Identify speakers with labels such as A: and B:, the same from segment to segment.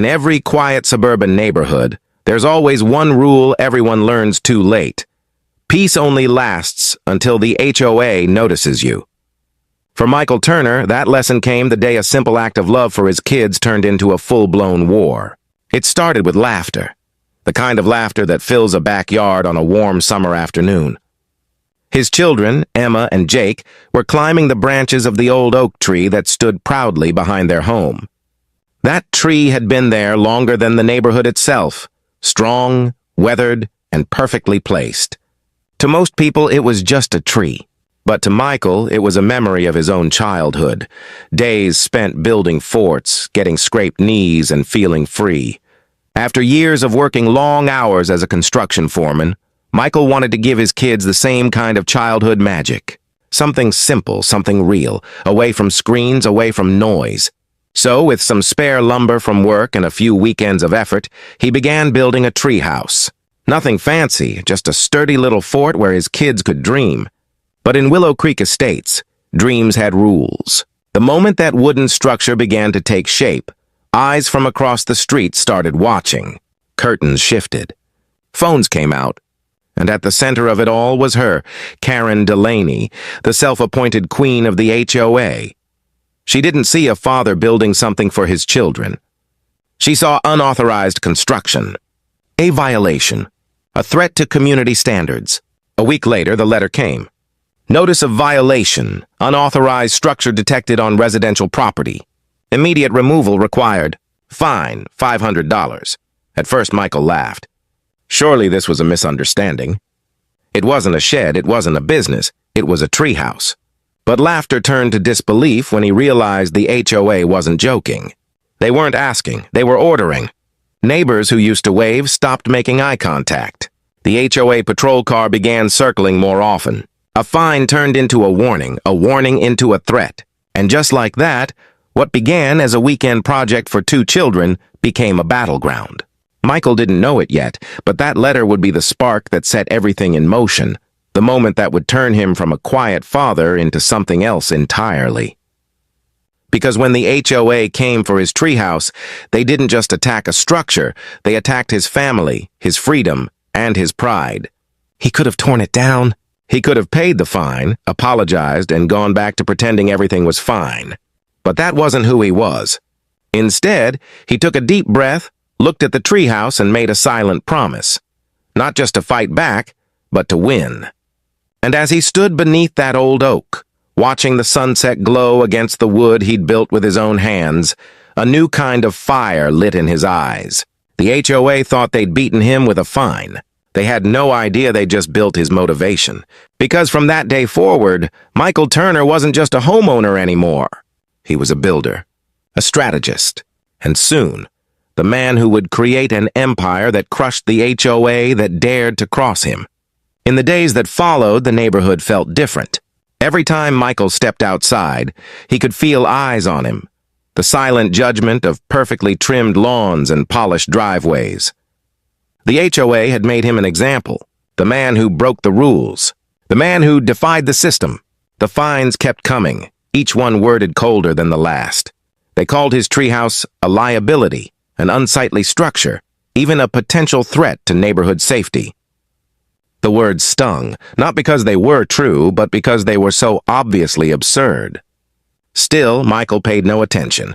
A: In every quiet suburban neighborhood, there's always one rule everyone learns too late. Peace only lasts until the HOA notices you. For Michael Turner, that lesson came the day a simple act of love for his kids turned into a full-blown war. It started with laughter, the kind of laughter that fills a backyard on a warm summer afternoon. His children, Emma and Jake, were climbing the branches of the old oak tree that stood proudly behind their home. That tree had been there longer than the neighborhood itself, strong, weathered, and perfectly placed. To most people, it was just a tree. But to Michael, it was a memory of his own childhood, days spent building forts, getting scraped knees, and feeling free. After years of working long hours as a construction foreman, Michael wanted to give his kids the same kind of childhood magic. Something simple, something real, away from screens, away from noise. So, with some spare lumber from work and a few weekends of effort, he began building a treehouse. Nothing fancy, just a sturdy little fort where his kids could dream. But in Willow Creek Estates, dreams had rules. The moment that wooden structure began to take shape, eyes from across the street started watching. Curtains shifted. Phones came out. And at the center of it all was her, Karen Delaney, the self-appointed queen of the HOA. She didn't see a father building something for his children. She saw unauthorized construction, a violation, a threat to community standards. A week later, the letter came. Notice of violation, unauthorized structure detected on residential property. Immediate removal required. Fine, $500. At first, Michael laughed. Surely this was a misunderstanding. It wasn't a shed, it wasn't a business, it was a treehouse. But laughter turned to disbelief when he realized the HOA wasn't joking. They weren't asking, they were ordering. Neighbors who used to wave stopped making eye contact. The HOA patrol car began circling more often. A fine turned into a warning into a threat. And just like that, what began as a weekend project for 2 children became a battleground. Michael didn't know it yet, but that letter would be the spark that set everything in motion, the moment that would turn him from a quiet father into something else entirely. Because when the HOA came for his treehouse, they didn't just attack a structure, they attacked his family, his freedom, and his pride. He could have torn it down. He could have paid the fine, apologized, and gone back to pretending everything was fine. But that wasn't who he was. Instead, he took a deep breath, looked at the treehouse, and made a silent promise. Not just to fight back, but to win. And as he stood beneath that old oak, watching the sunset glow against the wood he'd built with his own hands, a new kind of fire lit in his eyes. The HOA thought they'd beaten him with a fine. They had no idea they'd just built his motivation. Because from that day forward, Michael Turner wasn't just a homeowner anymore. He was a builder, a strategist, and soon, the man who would create an empire that crushed the HOA that dared to cross him. In the days that followed, the neighborhood felt different. Every time Michael stepped outside, he could feel eyes on him, the silent judgment of perfectly trimmed lawns and polished driveways. The HOA had made him an example, the man who broke the rules, the man who defied the system. The fines kept coming, each one worded colder than the last. They called his treehouse a liability, an unsightly structure, even a potential threat to neighborhood safety. The words stung, not because they were true, but because they were so obviously absurd. Still, Michael paid no attention.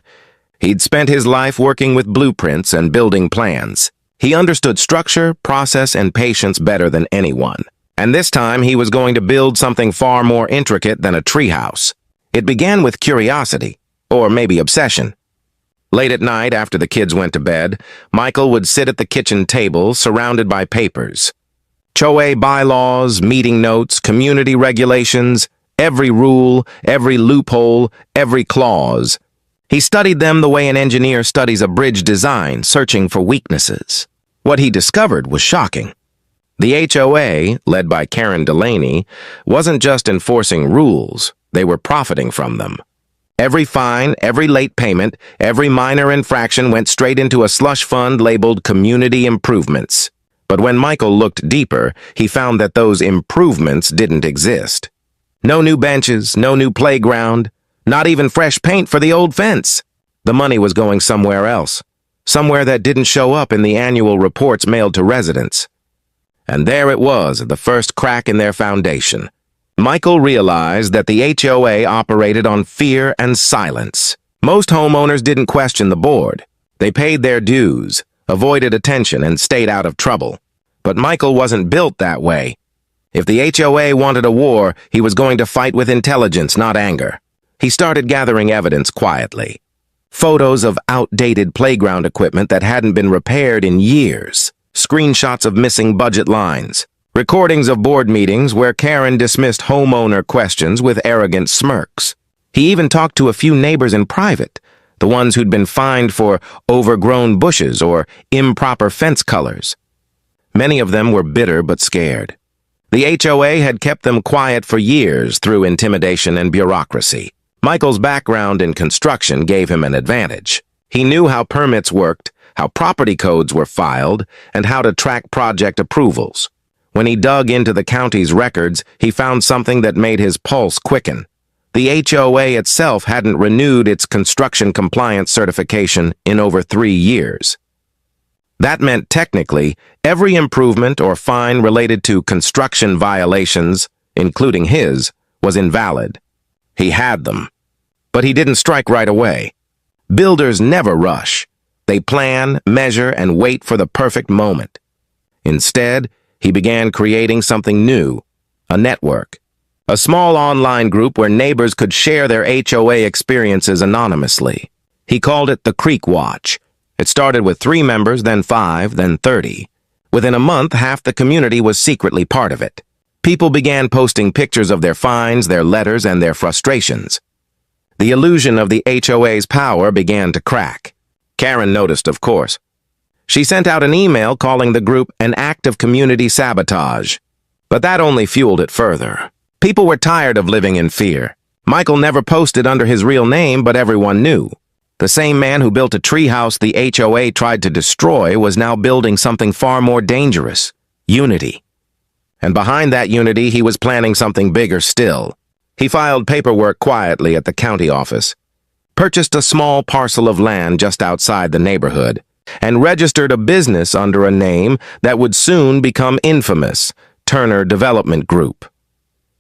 A: He'd spent his life working with blueprints and building plans. He understood structure, process, and patience better than anyone. And this time, he was going to build something far more intricate than a treehouse. It began with curiosity, or maybe obsession. Late at night, after the kids went to bed, Michael would sit at the kitchen table, surrounded by papers. HOA bylaws, meeting notes, community regulations, every rule, every loophole, every clause. He studied them the way an engineer studies a bridge design, searching for weaknesses. What he discovered was shocking. The HOA, led by Karen Delaney, wasn't just enforcing rules, they were profiting from them. Every fine, every late payment, every minor infraction went straight into a slush fund labeled Community Improvements. But when Michael looked deeper, he found that those improvements didn't exist. No new benches, no new playground, not even fresh paint for the old fence. The money was going somewhere else. somewhere that didn't show up in the annual reports mailed to residents. And there it was, the first crack in their foundation. Michael realized that the HOA operated on fear and silence. Most homeowners didn't question the board. They paid their dues, avoided attention, and stayed out of trouble. But Michael wasn't built that way. If the HOA wanted a war, he was going to fight with intelligence, not anger. He started gathering evidence quietly. Photos of outdated playground equipment that hadn't been repaired in years. Screenshots of missing budget lines. Recordings of board meetings where Karen dismissed homeowner questions with arrogant smirks. He even talked to a few neighbors in private, the ones who'd been fined for overgrown bushes or improper fence colors. Many of them were bitter but scared. The HOA had kept them quiet for years through intimidation and bureaucracy. Michael's background in construction gave him an advantage. He knew how permits worked, how property codes were filed, and how to track project approvals. When he dug into the county's records, he found something that made his pulse quicken. The HOA itself hadn't renewed its construction compliance certification in over 3 years. That meant technically, every improvement or fine related to construction violations, including his, was invalid. He had them. But he didn't strike right away. Builders never rush. They plan, measure, and wait for the perfect moment. Instead, he began creating something new, a network. A small online group where neighbors could share their HOA experiences anonymously. He called it the Creek Watch. It started with 3 members, then 5, then 30. Within a month, half the community was secretly part of it. People began posting pictures of their fines, their letters, and their frustrations. The illusion of the HOA's power began to crack. Karen noticed, of course. She sent out an email calling the group an act of community sabotage. But that only fueled it further. People were tired of living in fear. Michael never posted under his real name, but everyone knew. The same man who built a treehouse the HOA tried to destroy was now building something far more dangerous, unity. And behind that unity, he was planning something bigger still. He filed paperwork quietly at the county office, purchased a small parcel of land just outside the neighborhood, and registered a business under a name that would soon become infamous, Turner Development Group.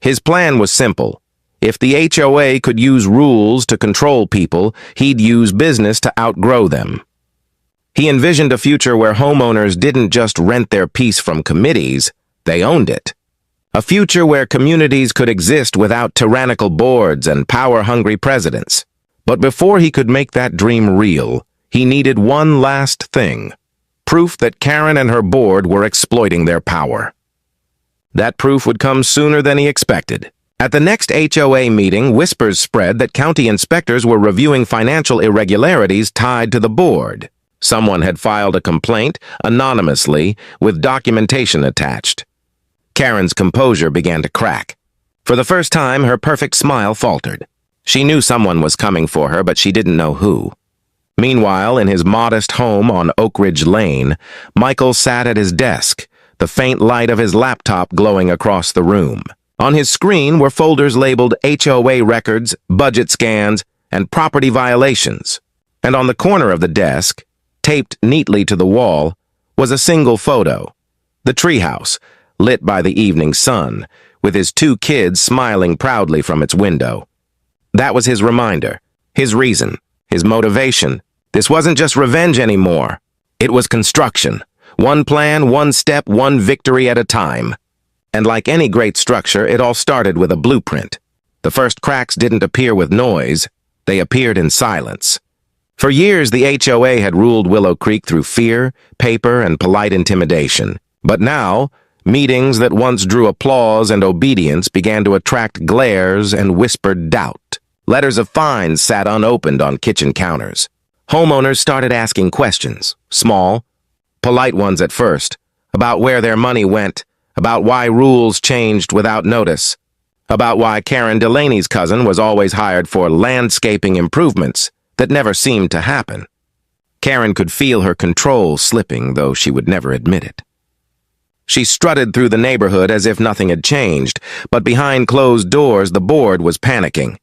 A: His plan was simple. If the HOA could use rules to control people, he'd use business to outgrow them. He envisioned a future where homeowners didn't just rent their peace from committees, they owned it. A future where communities could exist without tyrannical boards and power-hungry presidents. But before he could make that dream real, he needed one last thing: proof that Karen and her board were exploiting their power. That proof would come sooner than he expected. At the next HOA meeting, whispers spread that county inspectors were reviewing financial irregularities tied to the board. Someone had filed a complaint, anonymously, with documentation attached. Karen's composure began to crack. For the first time, her perfect smile faltered. She knew someone was coming for her, but she didn't know who. Meanwhile, in his modest home on Oak Ridge Lane, Michael sat at his desk, the faint light of his laptop glowing across the room. On his screen were folders labeled HOA records, budget scans, and property violations. And on the corner of the desk, taped neatly to the wall, was a single photo. The treehouse, lit by the evening sun, with his 2 kids smiling proudly from its window. That was his reminder, his reason, his motivation. This wasn't just revenge anymore. It was construction. One plan, one step, one victory at a time. And like any great structure, it all started with a blueprint. The first cracks didn't appear with noise. They appeared in silence. For years, the HOA had ruled Willow Creek through fear, paper, and polite intimidation. But now, meetings that once drew applause and obedience began to attract glares and whispered doubt. Letters of fines sat unopened on kitchen counters. Homeowners started asking questions, small, polite ones at first, about where their money went, about why rules changed without notice, about why Karen Delaney's cousin was always hired for landscaping improvements that never seemed to happen. Karen could feel her control slipping, though she would never admit it. She strutted through the neighborhood as if nothing had changed, but behind closed doors the board was panicking.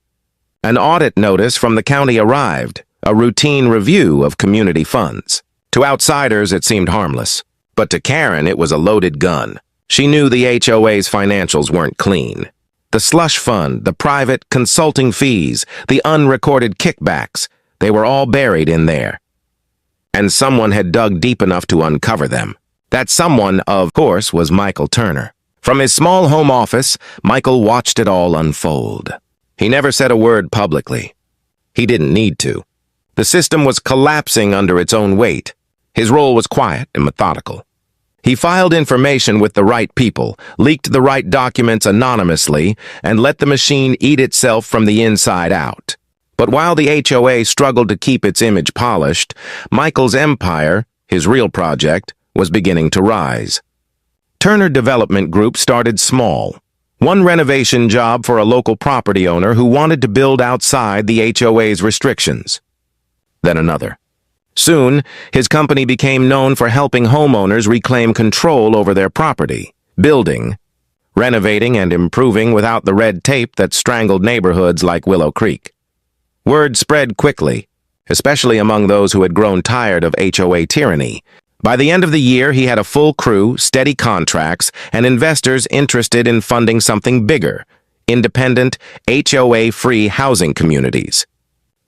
A: An audit notice from the county arrived, a routine review of community funds. To outsiders, it seemed harmless. But to Karen, it was a loaded gun. She knew the HOA's financials weren't clean. The slush fund, the private consulting fees, the unrecorded kickbacks, they were all buried in there. And someone had dug deep enough to uncover them. That someone, of course, was Michael Turner. From his small home office, Michael watched it all unfold. He never said a word publicly. He didn't need to. The system was collapsing under its own weight. His role was quiet and methodical. He filed information with the right people, leaked the right documents anonymously, and let the machine eat itself from the inside out. But while the HOA struggled to keep its image polished, Michael's empire, his real project, was beginning to rise. Turner Development Group started small. One renovation job for a local property owner who wanted to build outside the HOA's restrictions. Then another. Soon, his company became known for helping homeowners reclaim control over their property, building, renovating, and improving without the red tape that strangled neighborhoods like Willow Creek. Word spread quickly, especially among those who had grown tired of HOA tyranny. By the end of the year, he had a full crew, steady contracts, and investors interested in funding something bigger, independent, HOA-free housing communities.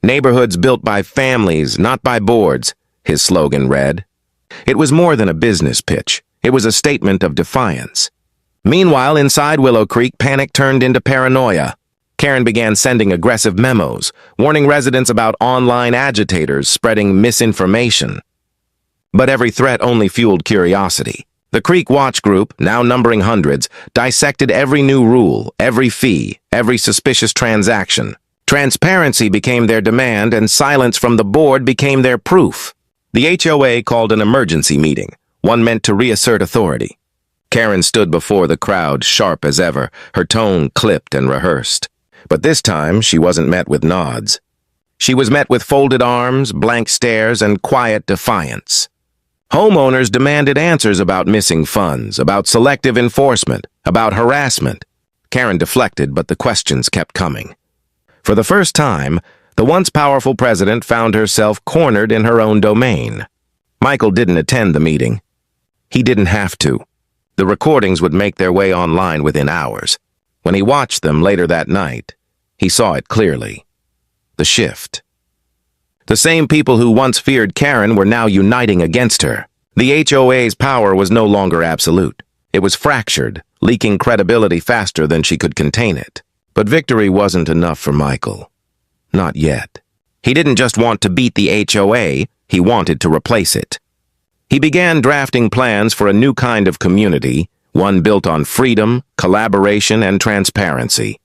A: Neighborhoods built by families, not by boards, his slogan read. It was more than a business pitch. It was a statement of defiance. Meanwhile, inside Willow Creek, panic turned into paranoia. Karen began sending aggressive memos, warning residents about online agitators spreading misinformation. But every threat only fueled curiosity. The Creek Watch Group, now numbering hundreds, dissected every new rule, every fee, every suspicious transaction. Transparency became their demand, and silence from the board became their proof. The HOA called an emergency meeting, one meant to reassert authority. Karen stood before the crowd, sharp as ever, her tone clipped and rehearsed. But this time, she wasn't met with nods. She was met with folded arms, blank stares, and quiet defiance. Homeowners demanded answers about missing funds, about selective enforcement, about harassment. Karen deflected, but the questions kept coming. For the first time, the once powerful president found herself cornered in her own domain. Michael didn't attend the meeting. He didn't have to. The recordings would make their way online within hours. When he watched them later that night, he saw it clearly. The shift. The same people who once feared Karen were now uniting against her. The HOA's power was no longer absolute. It was fractured, leaking credibility faster than she could contain it. But victory wasn't enough for Michael. Not yet. He didn't just want to beat the HOA, he wanted to replace it. He began drafting plans for a new kind of community, one built on freedom, collaboration, and transparency.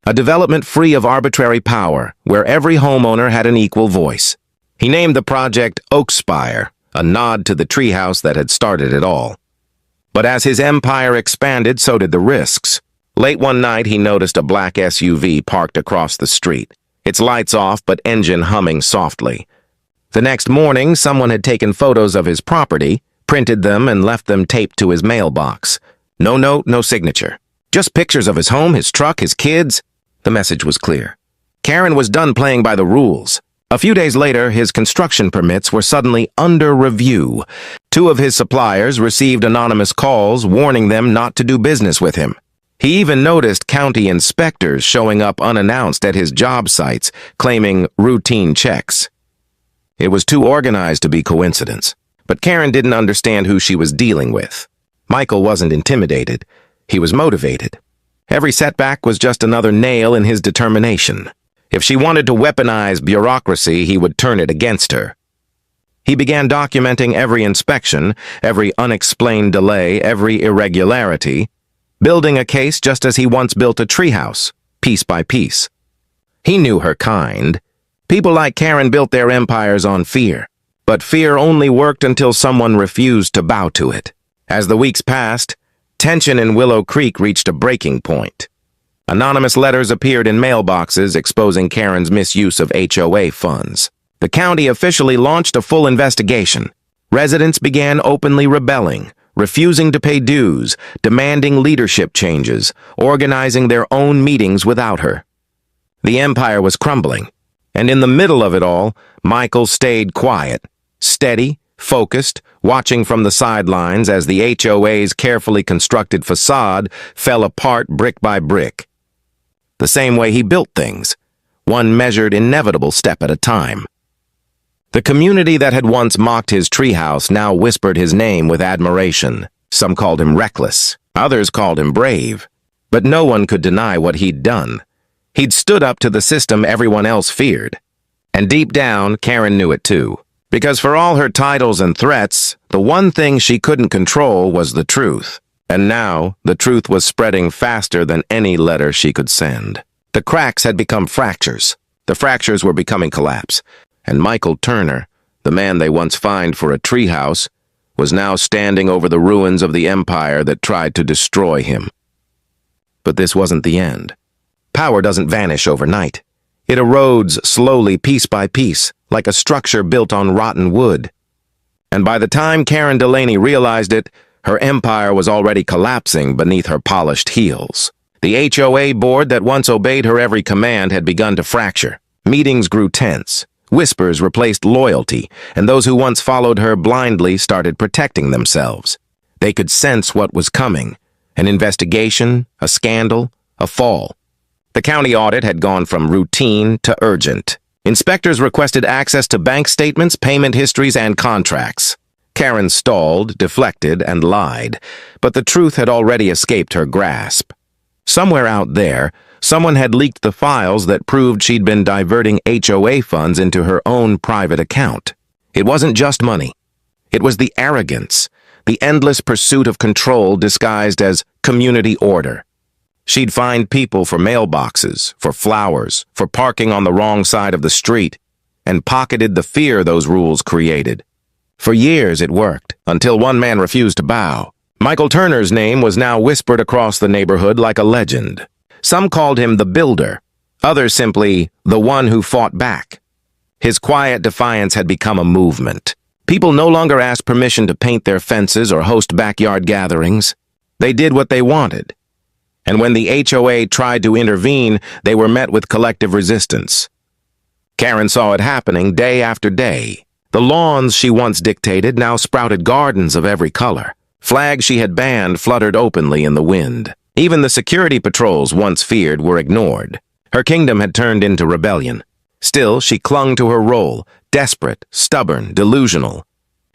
A: A development free of arbitrary power, where every homeowner had an equal voice. He named the project Oakspire, a nod to the treehouse that had started it all. But as his empire expanded, so did the risks. Late one night, he noticed a black SUV parked across the street, its lights off but engine humming softly. The next morning, someone had taken photos of his property, printed them, and left them taped to his mailbox. No note, no signature. Just pictures of his home, his truck, his kids. The message was clear. Karen was done playing by the rules. A few days later, his construction permits were suddenly under review. 2 of his suppliers received anonymous calls warning them not to do business with him. He even noticed county inspectors showing up unannounced at his job sites, claiming routine checks. It was too organized to be coincidence, but Karen didn't understand who she was dealing with. Michael wasn't intimidated. He was motivated. Every setback was just another nail in his determination. If she wanted to weaponize bureaucracy, he would turn it against her. He began documenting every inspection, every unexplained delay, every irregularity, building a case just as he once built a treehouse, piece by piece. He knew her kind. People like Karen built their empires on fear, but fear only worked until someone refused to bow to it. As the weeks passed, tension in Willow Creek reached a breaking point. Anonymous letters appeared in mailboxes exposing Karen's misuse of HOA funds. The county officially launched a full investigation. Residents began openly rebelling, refusing to pay dues, demanding leadership changes, organizing their own meetings without her. The empire was crumbling, and in the middle of it all, Michael stayed quiet, steady, focused, watching from the sidelines as the HOA's carefully constructed facade fell apart brick by brick. The same way he built things, one measured inevitable step at a time. The community that had once mocked his treehouse now whispered his name with admiration. Some called him reckless, others called him brave. But no one could deny what he'd done. He'd stood up to the system everyone else feared. And deep down, Karen knew it too. Because for all her titles and threats, the one thing she couldn't control was the truth. And now, the truth was spreading faster than any letter she could send. The cracks had become fractures. The fractures were becoming collapse. And Michael Turner, the man they once fined for a treehouse, was now standing over the ruins of the empire that tried to destroy him. But this wasn't the end. Power doesn't vanish overnight. It erodes slowly, piece by piece, like a structure built on rotten wood. And by the time Karen Delaney realized it, her empire was already collapsing beneath her polished heels. The HOA board that once obeyed her every command had begun to fracture. Meetings grew tense. Whispers replaced loyalty, and those who once followed her blindly started protecting themselves. They could sense what was coming. An investigation, a scandal, a fall. The county audit had gone from routine to urgent. Inspectors requested access to bank statements, payment histories, and contracts. Karen stalled, deflected, and lied, but the truth had already escaped her grasp. Somewhere out there, someone had leaked the files that proved she'd been diverting HOA funds into her own private account. It wasn't just money. It was the arrogance, the endless pursuit of control disguised as community order. She'd find people for mailboxes, for flowers, for parking on the wrong side of the street, and pocketed the fear those rules created. For years it worked, until one man refused to bow. Michael Turner's name was now whispered across the neighborhood like a legend. Some called him the Builder, others simply the one who fought back. His quiet defiance had become a movement. People no longer asked permission to paint their fences or host backyard gatherings. They did what they wanted. And when the HOA tried to intervene, they were met with collective resistance. Karen saw it happening day after day. The lawns she once dictated now sprouted gardens of every color. Flags she had banned fluttered openly in the wind. Even the security patrols once feared were ignored. Her kingdom had turned into rebellion. Still, she clung to her role, desperate, stubborn, delusional.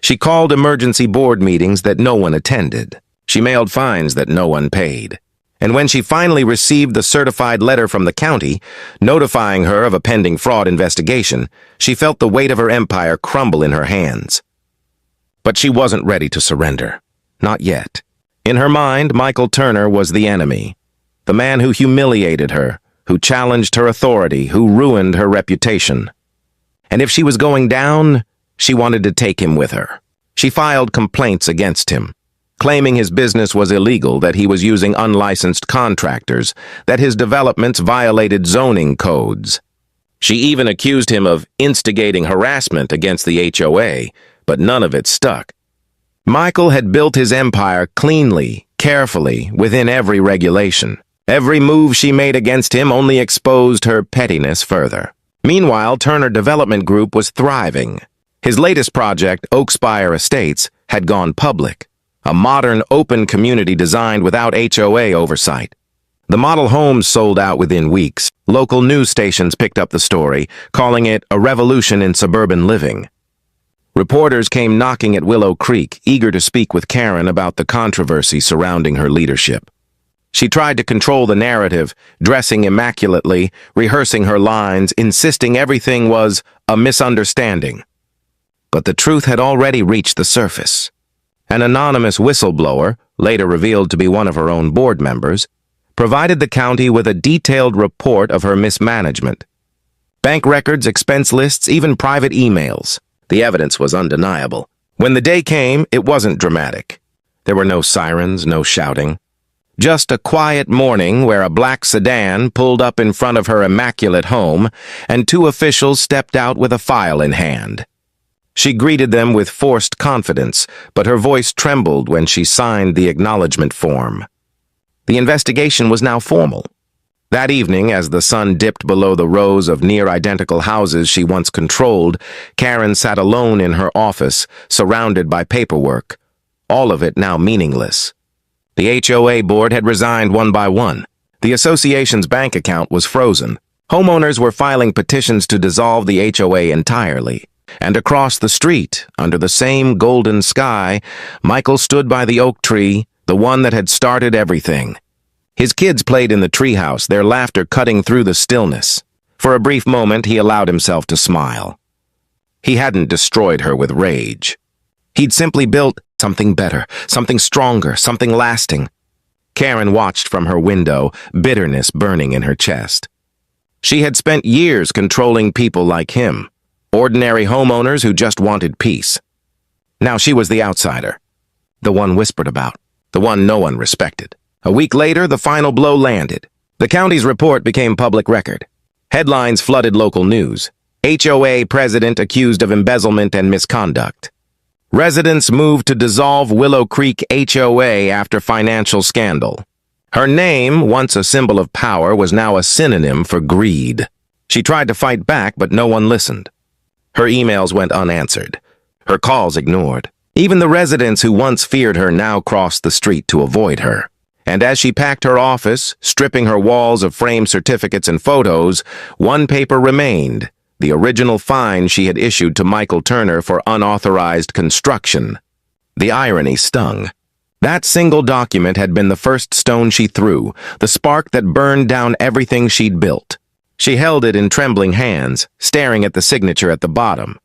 A: She called emergency board meetings that no one attended. She mailed fines that no one paid. And when she finally received the certified letter from the county, notifying her of a pending fraud investigation, she felt the weight of her empire crumble in her hands. But she wasn't ready to surrender. Not yet. In her mind, Michael Turner was the enemy. The man who humiliated her, who challenged her authority, who ruined her reputation. And if she was going down, she wanted to take him with her. She filed complaints against him, claiming his business was illegal, that he was using unlicensed contractors, that his developments violated zoning codes. She even accused him of instigating harassment against the HOA, but none of it stuck. Michael had built his empire cleanly, carefully, within every regulation. Every move she made against him only exposed her pettiness further. Meanwhile, Turner Development Group was thriving. His latest project, Oakspire Estates, had gone public. A modern, open community designed without HOA oversight. The model homes sold out within weeks. Local news stations picked up the story, calling it a revolution in suburban living. Reporters came knocking at Willow Creek, eager to speak with Karen about the controversy surrounding her leadership. She tried to control the narrative, dressing immaculately, rehearsing her lines, insisting everything was a misunderstanding. But the truth had already reached the surface. An anonymous whistleblower, later revealed to be one of her own board members, provided the county with a detailed report of her mismanagement. Bank records, expense lists, even private emails. The evidence was undeniable. When the day came, it wasn't dramatic. There were no sirens, no shouting. Just a quiet morning where a black sedan pulled up in front of her immaculate home and two officials stepped out with a file in hand. She greeted them with forced confidence, but her voice trembled when she signed the acknowledgement form. The investigation was now formal. That evening, as the sun dipped below the rows of near-identical houses she once controlled, Karen sat alone in her office, surrounded by paperwork, all of it now meaningless. The HOA board had resigned one by one. The association's bank account was frozen. Homeowners were filing petitions to dissolve the HOA entirely. And across the street, under the same golden sky, Michael stood by the oak tree, the one that had started everything. His kids played in the treehouse, their laughter cutting through the stillness. For a brief moment, he allowed himself to smile. He hadn't destroyed her with rage. He'd simply built something better, something stronger, something lasting. Karen watched from her window, bitterness burning in her chest. She had spent years controlling people like him, ordinary homeowners who just wanted peace. Now she was the outsider, the one whispered about, the one no one respected. A week later, the final blow landed. The county's report became public record. Headlines flooded local news. HOA president accused of embezzlement and misconduct. Residents moved to dissolve Willow Creek HOA after financial scandal. Her name, once a symbol of power, was now a synonym for greed. She tried to fight back, but no one listened. Her emails went unanswered. Her calls ignored. Even the residents who once feared her now crossed the street to avoid her. And as she packed her office, stripping her walls of framed certificates and photos, one paper remained, the original fine she had issued to Michael Turner for unauthorized construction. The irony stung. That single document had been the first stone she threw, the spark that burned down everything she'd built. She held it in trembling hands, staring at the signature at the bottom.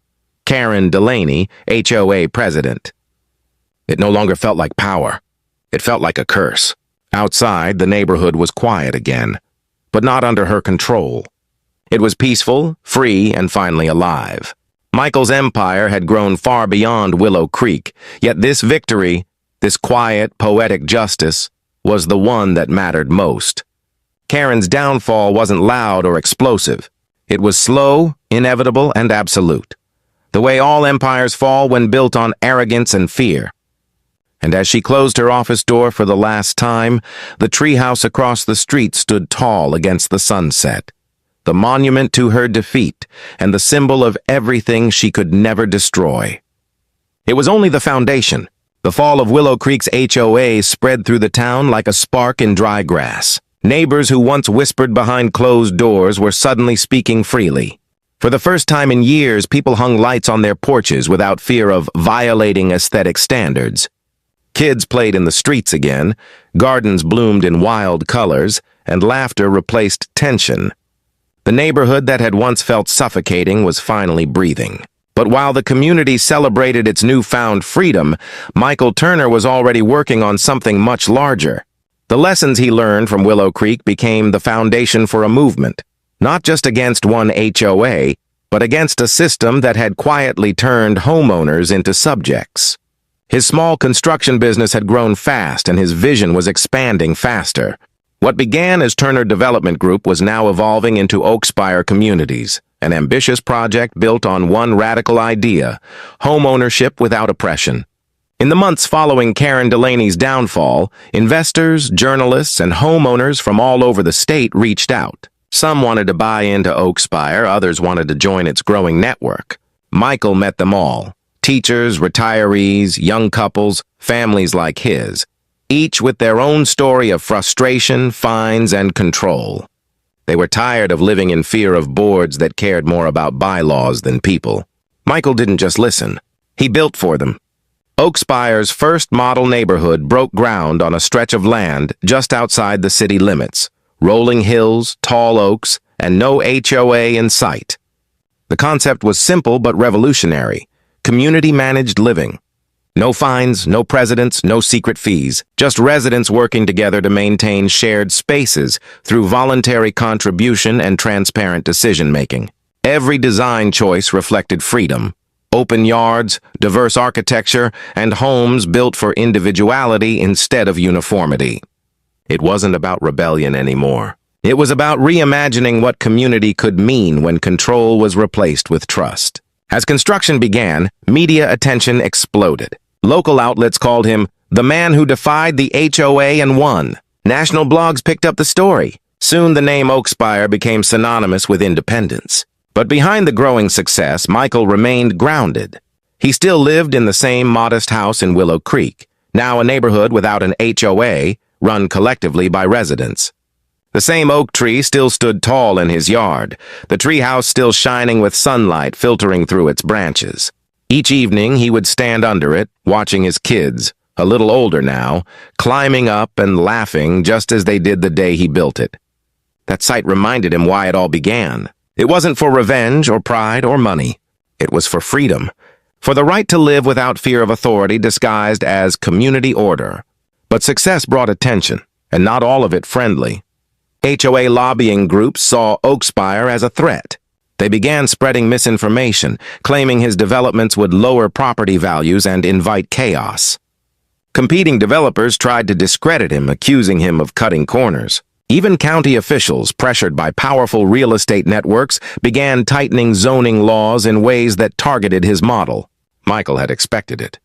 A: Karen Delaney, HOA president. It no longer felt like power. It felt like a curse. Outside, the neighborhood was quiet again, but not under her control. It was peaceful, free, and finally alive. Michael's empire had grown far beyond Willow Creek, yet this victory, this quiet, poetic justice, was the one that mattered most. Karen's downfall wasn't loud or explosive. It was slow, inevitable, and absolute. The way all empires fall when built on arrogance and fear. And as she closed her office door for the last time, the treehouse across the street stood tall against the sunset, the monument to her defeat and the symbol of everything she could never destroy. It was only the foundation. The fall of Willow Creek's HOA spread through the town like a spark in dry grass. Neighbors who once whispered behind closed doors were suddenly speaking freely. For the first time in years, people hung lights on their porches without fear of violating aesthetic standards. Kids played in the streets again, gardens bloomed in wild colors, and laughter replaced tension. The neighborhood that had once felt suffocating was finally breathing. But while the community celebrated its newfound freedom, Michael Turner was already working on something much larger. The lessons he learned from Willow Creek became the foundation for a movement, not just against one HOA, but against a system that had quietly turned homeowners into subjects. His small construction business had grown fast and his vision was expanding faster. What began as Turner Development Group was now evolving into Oakspire Communities, an ambitious project built on one radical idea: homeownership without oppression. In the months following Karen Delaney's downfall, investors, journalists, and homeowners from all over the state reached out. Some wanted to buy into Oakspire, others wanted to join its growing network. Michael met them all. Teachers, retirees, young couples, families like his, each with their own story of frustration, fines, and control. They were tired of living in fear of boards that cared more about bylaws than people. Michael didn't just listen. He built for them. Oakspire's first model neighborhood broke ground on a stretch of land just outside the city limits. Rolling hills, tall oaks, and no HOA in sight. The concept was simple but revolutionary. Community-managed living. No fines, no presidents, no secret fees. Just residents working together to maintain shared spaces through voluntary contribution and transparent decision-making. Every design choice reflected freedom. Open yards, diverse architecture, and homes built for individuality instead of uniformity. It wasn't about rebellion anymore. It was about reimagining what community could mean when control was replaced with trust. As construction began, media attention exploded. Local outlets called him the man who defied the HOA and won. National blogs picked up the story. Soon the name Oakspire became synonymous with independence. But behind the growing success, Michael remained grounded. He still lived in the same modest house in Willow Creek, now a neighborhood without an HOA, run collectively by residents. The same oak tree still stood tall in his yard, the treehouse still shining with sunlight filtering through its branches. Each evening he would stand under it, watching his kids, a little older now, climbing up and laughing just as they did the day he built it. That sight reminded him why it all began. It wasn't for revenge or pride or money. It was for freedom, for the right to live without fear of authority disguised as community order. But success brought attention, and not all of it friendly. HOA lobbying groups saw Oakspire as a threat. They began spreading misinformation, claiming his developments would lower property values and invite chaos. Competing developers tried to discredit him, accusing him of cutting corners. Even county officials, pressured by powerful real estate networks, began tightening zoning laws in ways that targeted his model. Michael had expected it.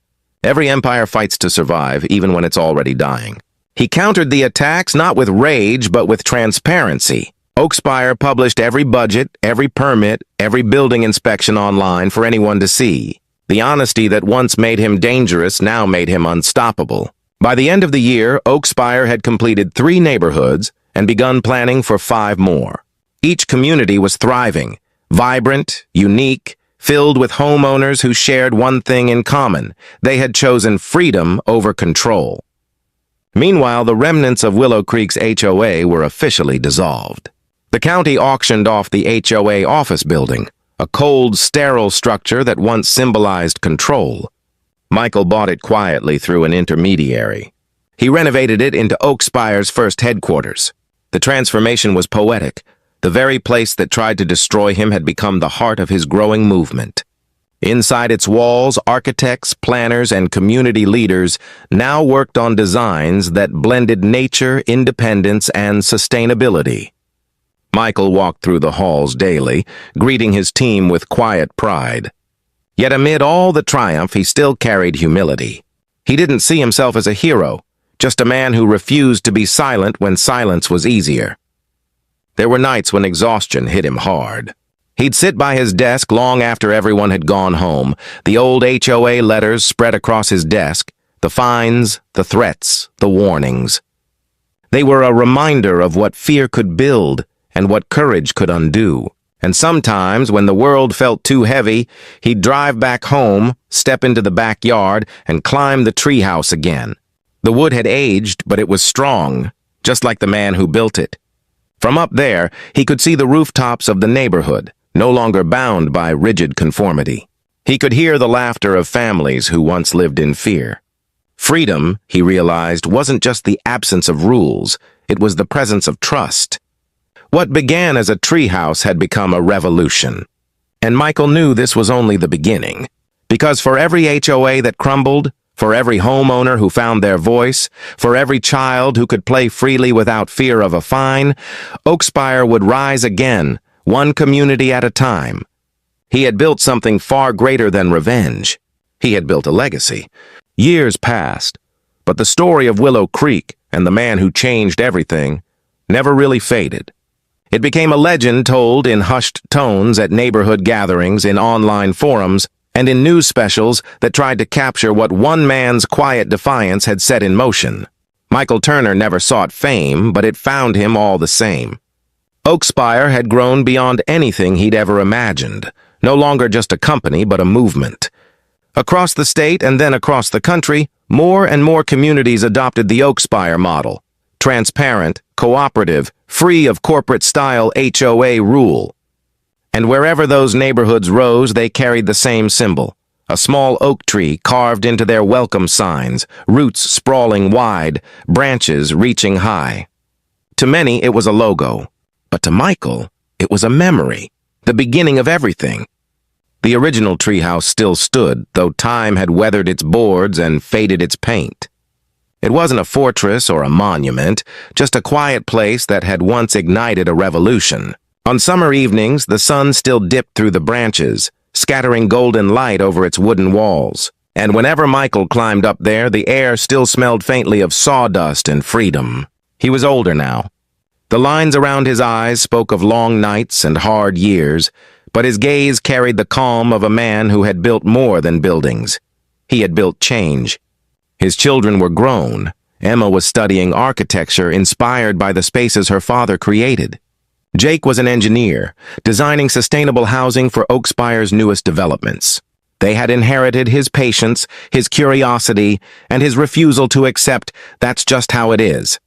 A: Every empire fights to survive, even when it's already dying. He countered the attacks not with rage, but with transparency. Oakspire published every budget, every permit, every building inspection online for anyone to see. The honesty that once made him dangerous now made him unstoppable. By the end of the year, Oakspire had completed 3 neighborhoods and begun planning for 5 more. Each community was thriving, vibrant, unique, filled with homeowners who shared one thing in common. They had chosen freedom over control. Meanwhile, the remnants of Willow Creek's HOA were officially dissolved. The county auctioned off the HOA office building, a cold, sterile structure that once symbolized control. Michael bought it quietly through an intermediary. He renovated it into Oakspire's first headquarters. The transformation was poetic. The very place that tried to destroy him had become the heart of his growing movement. Inside its walls, architects, planners, and community leaders now worked on designs that blended nature, independence, and sustainability. Michael walked through the halls daily, greeting his team with quiet pride. Yet amid all the triumph, he still carried humility. He didn't see himself as a hero, just a man who refused to be silent when silence was easier. There were nights when exhaustion hit him hard. He'd sit by his desk long after everyone had gone home, the old HOA letters spread across his desk, the fines, the threats, the warnings. They were a reminder of what fear could build and what courage could undo. And sometimes, when the world felt too heavy, he'd drive back home, step into the backyard, and climb the treehouse again. The wood had aged, but it was strong, just like the man who built it. From up there, he could see the rooftops of the neighborhood, no longer bound by rigid conformity. He could hear the laughter of families who once lived in fear. Freedom, he realized, wasn't just the absence of rules, it was the presence of trust. What began as a treehouse had become a revolution. And Michael knew this was only the beginning. Because for every HOA that crumbled, for every homeowner who found their voice, for every child who could play freely without fear of a fine, Oakspire would rise again, one community at a time. He had built something far greater than revenge. He had built a legacy. Years passed, but the story of Willow Creek and the man who changed everything never really faded. It became a legend told in hushed tones at neighborhood gatherings, in online forums, and in news specials that tried to capture what one man's quiet defiance had set in motion. Michael Turner never sought fame, but it found him all the same. Oakspire had grown beyond anything he'd ever imagined, no longer just a company, but a movement. Across the state and then across the country, more and more communities adopted the Oakspire model. Transparent, cooperative, free of corporate-style HOA rule. And wherever those neighborhoods rose, they carried the same symbol, a small oak tree carved into their welcome signs, roots sprawling wide, branches reaching high. To many, it was a logo, but to Michael, it was a memory, the beginning of everything. The original treehouse still stood, though time had weathered its boards and faded its paint. It wasn't a fortress or a monument, just a quiet place that had once ignited a revolution. On summer evenings, the sun still dipped through the branches, scattering golden light over its wooden walls. And whenever Michael climbed up there, the air still smelled faintly of sawdust and freedom. He was older now. The lines around his eyes spoke of long nights and hard years, but his gaze carried the calm of a man who had built more than buildings. He had built change. His children were grown. Emma was studying architecture inspired by the spaces her father created. Jake was an engineer, designing sustainable housing for Oakspire's newest developments. They had inherited his patience, his curiosity, and his refusal to accept that's just how it is.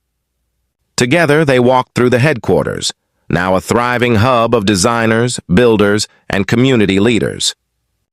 A: Together, they walked through the headquarters, now a thriving hub of designers, builders, and community leaders.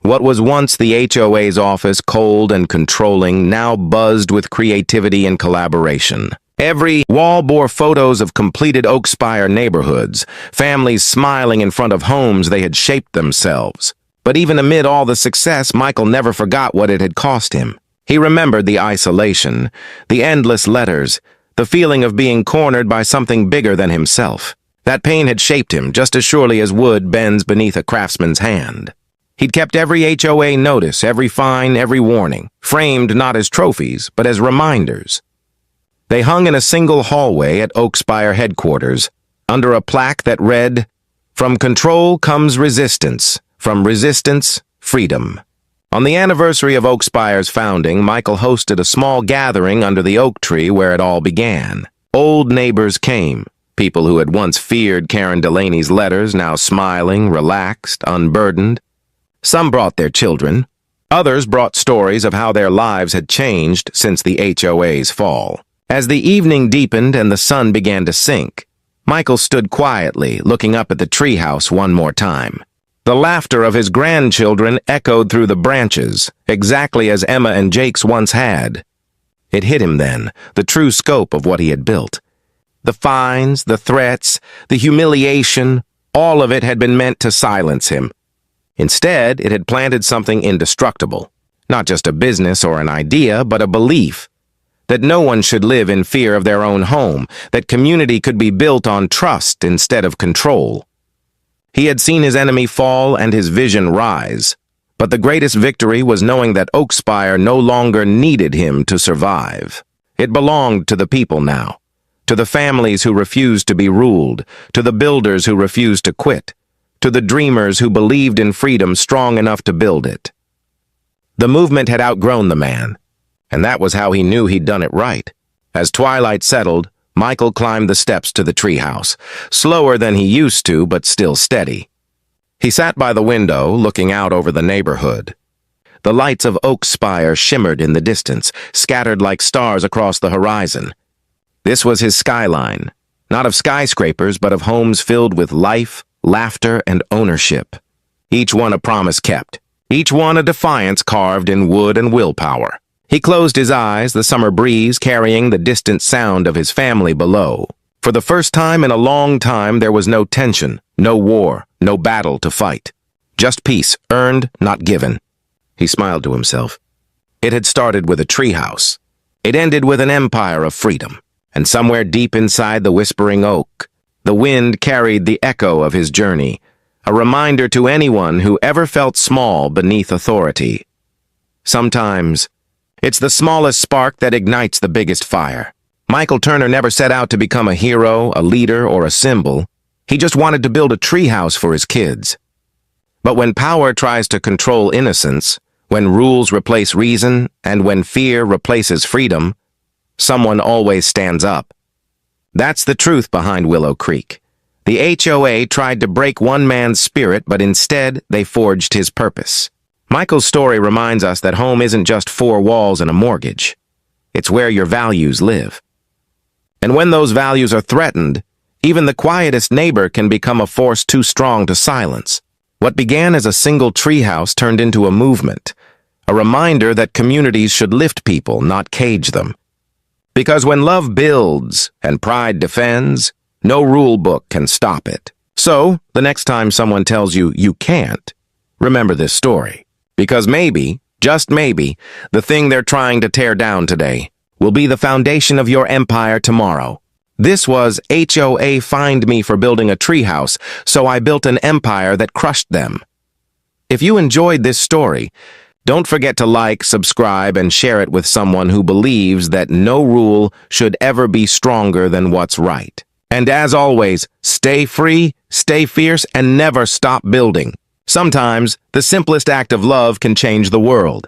A: What was once the HOA's office, cold and controlling, now buzzed with creativity and collaboration. Every wall bore photos of completed Oakspire neighborhoods, families smiling in front of homes they had shaped themselves. But even amid all the success, Michael never forgot what it had cost him. He remembered the isolation, the endless letters, the feeling of being cornered by something bigger than himself. That pain had shaped him just as surely as wood bends beneath a craftsman's hand. He'd kept every HOA notice, every fine, every warning, framed not as trophies, but as reminders. They hung in a single hallway at Oakspire headquarters, under a plaque that read, "From control comes resistance, from resistance, freedom." On the anniversary of Oakspire's founding, Michael hosted a small gathering under the oak tree where it all began. Old neighbors came, people who had once feared Karen Delaney's letters, now smiling, relaxed, unburdened. Some brought their children. Others brought stories of how their lives had changed since the HOA's fall. As the evening deepened and the sun began to sink, Michael stood quietly, looking up at the treehouse one more time. The laughter of his grandchildren echoed through the branches, exactly as Emma and Jake's once had. It hit him then, the true scope of what he had built. The fines, the threats, the humiliation, all of it had been meant to silence him. Instead, it had planted something indestructible. Not just a business or an idea, but a belief. That no one should live in fear of their own home, that community could be built on trust instead of control. He had seen his enemy fall and his vision rise, but the greatest victory was knowing that Oakspire no longer needed him to survive. It belonged to the people now, to the families who refused to be ruled, to the builders who refused to quit, to the dreamers who believed in freedom strong enough to build it. The movement had outgrown the man, and that was how he knew he'd done it right. As twilight settled, Michael climbed the steps to the treehouse, slower than he used to, but still steady. He sat by the window, looking out over the neighborhood. The lights of Oakspire shimmered in the distance, scattered like stars across the horizon. This was his skyline, not of skyscrapers, but of homes filled with life, laughter, and ownership. Each one a promise kept, each one a defiance carved in wood and willpower. He closed his eyes, the summer breeze carrying the distant sound of his family below. For the first time in a long time, there was no tension, no war, no battle to fight. Just peace, earned, not given. He smiled to himself. It had started with a treehouse. It ended with an empire of freedom. And somewhere deep inside the whispering oak, the wind carried the echo of his journey, a reminder to anyone who ever felt small beneath authority. Sometimes, it's the smallest spark that ignites the biggest fire. Michael Turner never set out to become a hero, a leader, or a symbol. He just wanted to build a treehouse for his kids. But when power tries to control innocence, when rules replace reason, and when fear replaces freedom, someone always stands up. That's the truth behind Willow Creek. The HOA tried to break one man's spirit, but instead they forged his purpose. Michael's story reminds us that home isn't just four walls and a mortgage. It's where your values live. And when those values are threatened, even the quietest neighbor can become a force too strong to silence. What began as a single treehouse turned into a movement, a reminder that communities should lift people, not cage them. Because when love builds and pride defends, no rule book can stop it. So, the next time someone tells you you can't, remember this story. Because maybe, just maybe, the thing they're trying to tear down today will be the foundation of your empire tomorrow. This was HOA fined me for building a treehouse, so I built an empire that crushed them. If you enjoyed this story, don't forget to like, subscribe, and share it with someone who believes that no rule should ever be stronger than what's right. And as always, stay free, stay fierce, and never stop building. Sometimes, the simplest act of love can change the world.